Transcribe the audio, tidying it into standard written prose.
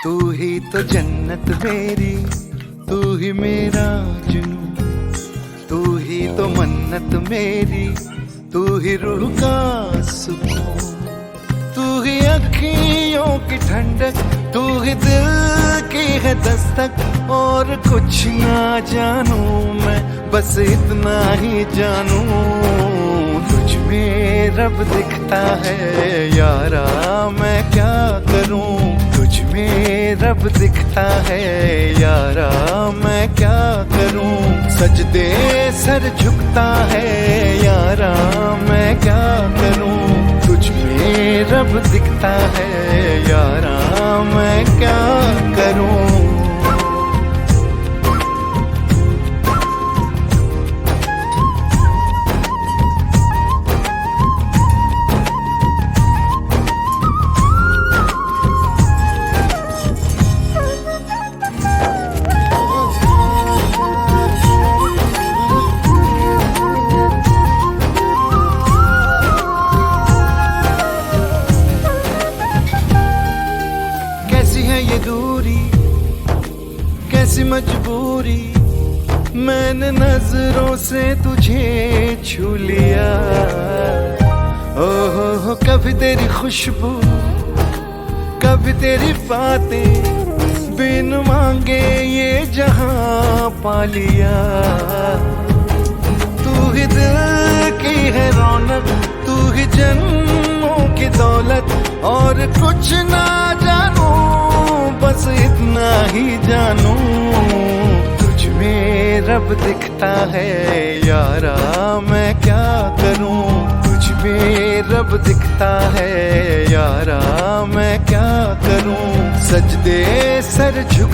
तू ही तो जन्नत मेरी, तू ही मेरा जुनून, तू ही तो मन्नत मेरी, तू ही रूह का सुकून, तू ही अखियों की ठंडक, तू ही दिल की है दस्तक। और कुछ ना जानू मैं, बस इतना ही जानू, तुझ में रब दिखता है यारा, मैं क्या करूं। तुझ में रब दिखता है यारा, मैं क्या करूं। सजदे सर झुकता है यारा, मैं क्या करूं। तुझ में रब दिखता है यारा, मैं क्या करूं। कैसी है ये दूरी, कैसी मजबूरी, मैंने नजरों से तुझे छू लिया। ओहो कभी तेरी खुशबू, कभी तेरी बातें, बिन मांगे ये जहां पा लिया। तू ही दिल की है रौनक, तू ही जन्मों की दौलत, और कुछ ना जानू, बस इतना ही जानू। तुझ में रब दिखता है यारा, मैं क्या करूं। तुझ में रब दिखता है यारा, मैं क्या करूं। सजदे सर झुकता